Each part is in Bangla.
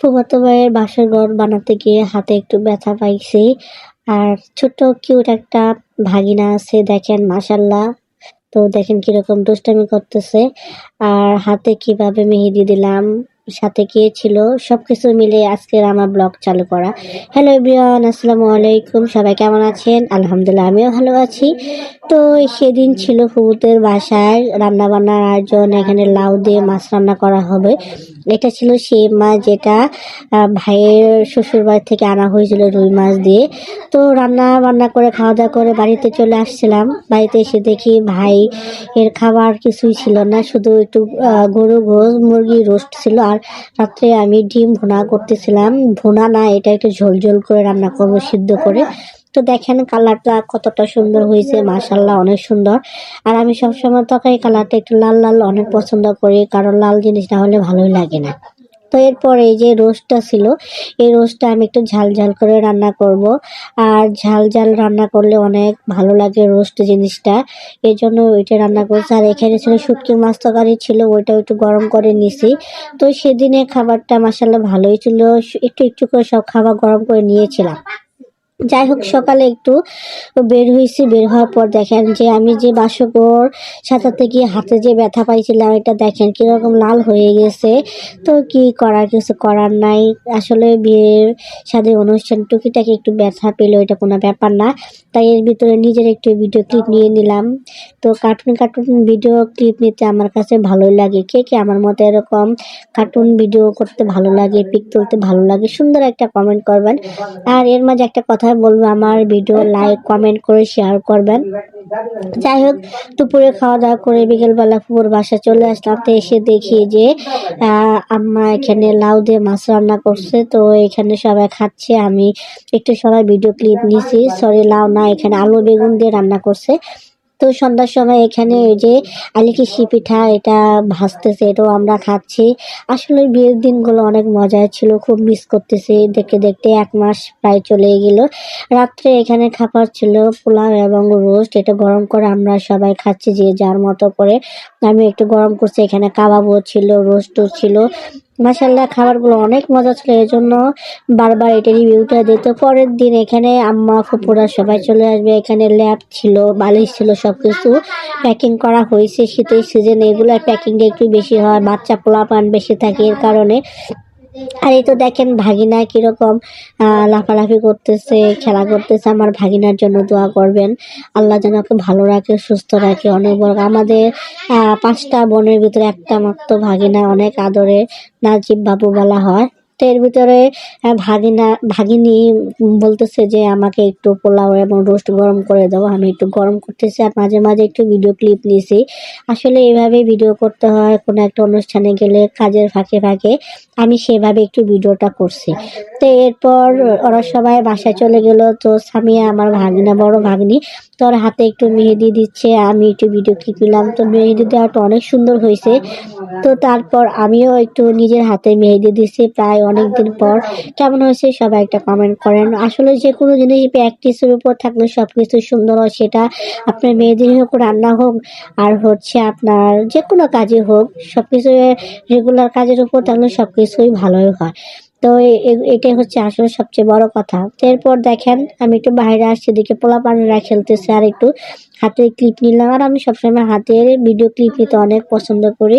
ফুফাতো ভাইয়ের বাসার ঘর বানাতে গিয়ে হাতে একটু ব্যথা পাইছি। আর ছোট্ট কিউট একটা ভাগিনা আছে, দেখেন মাশাল্লাহ। তো দেখেন কিরকম দুষ্টামি করতেছে। আর হাতে কিভাবে মেহেদি দিলাম, সাথে কে ছিল, সবকিছু মিলে আজকের আমার ব্লগ চালু করা। হ্যালো এভরিওয়ান, আসসালামু আলাইকুম। সবাই কেমন আছেন? আলহামদুলিল্লাহ, আমিও ভালো আছি। তো সেদিন ছিল ফুফুদের বাসায় রান্না বান্নার আয়োজন। এখানে লাউ দিয়ে মাছ রান্না করা হবে। এটা ছিল সেই মাছ যেটা ভাইয়ের শ্বশুর বাড়ি থেকে আনা হয়েছিল, রুই মাছ দিয়ে। তো রান্না বান্না করে খাওয়া দাওয়া করে বাড়িতে চলে আসছিলাম। বাড়িতে এসে দেখি ভাই এর খাবার কিছুই ছিল না, শুধু একটু গরু গোশ মুরগি রোস্ট ছিল। আর রাত্রে আমি ডিম ভুনা করতেছিলাম। ভুনা না, এটা একটু ঝোল ঝোল করে রান্না করবো, সিদ্ধ করে। তো দেখেন কালারটা কতটা সুন্দর হয়েছে, মাশাল্লাহ অনেক সুন্দর। আর আমি সবসময় তরকারি কালারটা একটু লাল লাল অনেক পছন্দ করি, কারণ লাল জিনিস না হলে ভালোই লাগে না। তো এরপর এই যে রোস্টটা ছিল, এই রোস্টটা আমি একটু ঝাল ঝাল করে রান্না করব। আর ঝাল ঝাল রান্না করলে অনেক ভালো লাগে রোস্ট জিনিসটা, এই জন্য ওইটা রান্না করছি। আর এখানে ছিল শুটকি মাছ তরকারি ছিল, ওইটা একটু গরম করে নিছি। তো সেদিনে খাবারটা মাসাল্লাহ ভালোই ছিল, একটু একটু করে সব খাবার গরম করে নিয়েছিলাম। যাই হোক, সকালে একটু বের হয়েছি। বের হওয়ার পর দেখেন যে আমি যে বাসকর সাঁতারতে গিয়ে হাতে যে ব্যথা পাইছিলাম, এটা দেখেন কিরকম লাল হয়ে গেছে। তো কি করার, কিছু করার নাই। আসলে বিয়ের সাথে অনুষ্ঠান টুকিটাকি একটু ব্যথা পেলো, এটা কোনো ব্যাপার না। তাই এর ভিতরে নিজের একটু ভিডিও ক্লিপ নিয়ে নিলাম। তো কার্টুন কার্টুন ভিডিও ক্লিপ নিতে আমার কাছে ভালোই লাগে। কে কে আমার মতো এরকম কার্টুন ভিডিও করতে ভালো লাগে, পিক তুলতে ভালো লাগে, সুন্দর একটা কমেন্ট করবেন। আর এর মাঝে একটা কথা বলবো, আমার ভিডিও লাইক কমেন্ট করে শেয়ার করবেন। যাই হোক, দুপুরে খাওয়া দাওয়া করে বিকেলবেলা ফুপুর বাসায় চলে আসলাম। তো এসে দেখি যে আম্মা এখানে লাউ দিয়ে মাছ রান্না করছে। তো এখানে সবাই খাচ্ছে, আমি একটু সবাই ভিডিও ক্লিপ নিছি। সরি, লাউ না, এখানে আলু বেগুন দিয়ে রান্না করছে। তো সন্ধ্যার সময় এখানে এই যে আলিকিসি পিঠা, এটা ভাজতেছে, এটাও আমরা খাচ্ছি। আসলে বিয়ের দিনগুলো অনেক মজার ছিল, খুব মিস করতেছি। দেখতে দেখতে 1 মাস প্রায় চলে গেল। রাত্রে এখানে খাবার ছিল পোলাও এবং রোস্ট, এটা গরম করে আমরা সবাই খাচ্ছি যে যার মতো করে। আমি একটু গরম করছি, এখানে কাবাবও ছিল, রোস্টও ছিল। মাসাল্লাহ খাবারগুলো অনেক মজা ছিল, এই জন্য বারবার এটা রিভিউটা দিত। পরের দিন এখানে আম্মা ফুপুরা সবাই চলে আসবে। এখানে ল্যাব ছিল, বালিশ ছিল, সবকিছু প্যাকিং করা হয়েছে। শীতের সিজনে এগুলোর প্যাকিংটা একটু বেশি হয়, বাচ্চা পোলাপান বেশি থাকে এর কারণে। আর এই তো দেখেন ভাগিনা কিরকম লাফালাফি করতেছে, খেলা করতেছে। আমার ভাগিনার জন্য দোয়া করবেন, আল্লাহ যেন ওকে ভালো রাখে, সুস্থ রাখে, অনেক বড়। আমাদের 5টা বোনের ভিতরে একটা মাত্র ভাগিনা, অনেক আদরে নাজিব বাবু বলা হয়। তো এর ভিতরে ভাগিনী বলতেছে যে আমাকে একটু পোলাও এবং রোস্ট গরম করে দাও। আমি একটু গরম করতেছি আর মাঝে মাঝে একটু ভিডিও ক্লিপ নিয়েছি। আসলে এইভাবে ভিডিও করতে হয়, কোনো একটা অনুষ্ঠানে গেলে কাজের ফাঁকে ফাঁকে আমি সেভাবে একটু ভিডিওটা করছি। তো এরপর ওরা সবাই বাসায় চলে গেল। তো সামিয়া আমার ভাগিনা, বড় ভাগ্নি, তোর হাতে একটু মেহেদি দিচ্ছে, আমি একটু ভিডিও ক্লিপ নিলাম। তো মেহেদি দেওয়াটা অনেক সুন্দর হয়েছে। তো তারপর আমিও একটু নিজের হাতে মেহেদি দিচ্ছি প্রায় অনেকদিন পর। কেমন হয়েছে সবাই একটা কমেন্ট করেন। আসলে যে কোনো জিনিস প্র্যাকটিসের উপর থাকলে সবকিছু সুন্দর হয়, সেটা আপনার মেহেদি হোক, রান্না হোক, আর হচ্ছে আপনার যে কোনো কাজে হোক, সবকিছু রেগুলার কাজের উপর থাকলে সবকিছুই ভালোই হয়। তো এটাই হচ্ছে আসলে সবচেয়ে বড় কথা। তো এরপর দেখেন আমি একটু বাইরে আসছি, দিকে পোলাপানেরা খেলতেছে, আর একটু হাতের ক্লিপ নিলাম। আর আমি সবসময় হাতের ভিডিও ক্লিপ নিতে অনেক পছন্দ করি।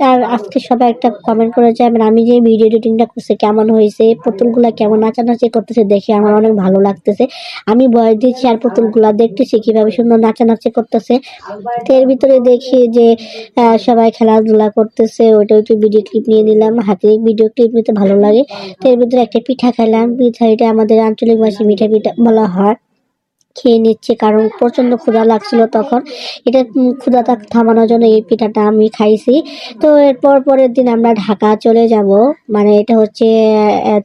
আর আজকে সবাই একটা কমেন্ট করে যাবেন, আমি যে ভিডিও এডিটিংটা করছি কেমন হয়েছে, পুতুলগুলা কেমন নাচানাচি করতেছে দেখে আমার অনেক ভালো লাগতেছে। আমি ভয়েস দিচ্ছি আর পুতুলগুলা দেখতেছি কিভাবে সুন্দর নাচানাচি করতেছে। তো এর ভিতরে দেখি যে সবাই খেলাধুলা করতেছে, ওইটা একটু ভিডিও ক্লিপ নিয়ে নিলাম। হাতে ভিডিও ক্লিপ নিতে ভালো লাগে। তো এর ভিতরে একটা পিঠা খেলাম। পিঠা, এটা আমাদের আঞ্চলিক ভাষায় মিঠা পিঠা বলা হয়। খেয়ে নিচ্ছে, কারণ প্রচন্ড ক্ষুধা লাগছিল তখন। এটা ক্ষুধাটা থামানোর জন্য এই পিঠাটা আমি খাইছি। তো এরপর পরের দিন আমরা ঢাকা চলে যাব, মানে এটা হচ্ছে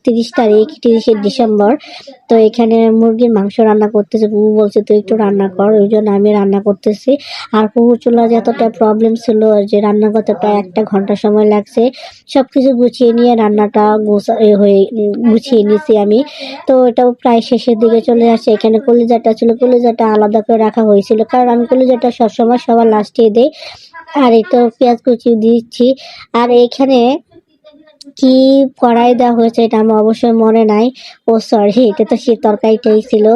30 তারিখ, 30শে ডিসেম্বর। তো এখানে মুরগির মাংস রান্না করতেছে। বুবু বলছে তুই একটু রান্না কর, ওই জন্য আমি রান্না করতেছি। আর বুবুর চুলার যে এতটা প্রবলেম ছিল যে রান্না করতে প্রায় 1 ঘন্টা সময় লাগছে। সবকিছু গুছিয়ে নিয়ে রান্নাটা গুছিয়ে নিছি আমি। তো এটাও প্রায় শেষের দিকে চলে আসছে। এখানে কলিজাটা ছিল, কলিজাটা আলাদা করে রাখা হয়েছিল, কারণ আমি কলিজাটা সবসময় সবার লাস্টে দিই। আর এই তো পেঁয়াজ কুচি দিচ্ছি। আর এখানে কি কড়াই দেওয়া হয়েছে এটা আমার অবশ্যই মনে নাই। ও সরি, এটা তো সেই তরকারিটাই ছিল।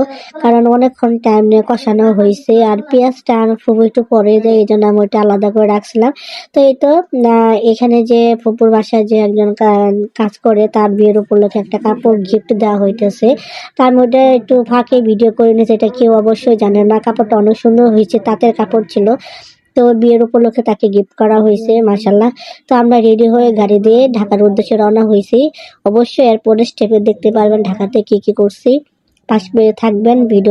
কারণ অনেকক্ষণ টাইম নিয়ে কষানো হয়েছে আর পেঁয়াজটা আর ফুফু একটু পরে দেয়, এই জন্য আমি ওইটা আলাদা করে রাখছিলাম। তো এই তো এখানে যে ফুপুর বাসায় যে একজন কাজ করে তার বিয়ের উপলক্ষে একটা কাপড় গিফট দেওয়া হইতেছে। তো আমি ওটা একটু ফাঁকে ভিডিও করে নিয়েছি, এটা কেউ অবশ্যই জানে না। কাপড়টা অনেক সুন্দর হয়েছে, তাঁতের কাপড় ছিল। তো বিয়ের উপলক্ষে তাকে গিফট করা হয়েছে মাশাল্লাহ। তো আমরা রেডি হয়ে গাড়ি দিয়ে ঢাকার উদ্দেশ্যে রওনা হয়েছি। অবশ্যই এরপরে স্টেপে দেখতে পারবেন ঢাকাতে কি কি করছি। পাশে থাকবেন ভিডিও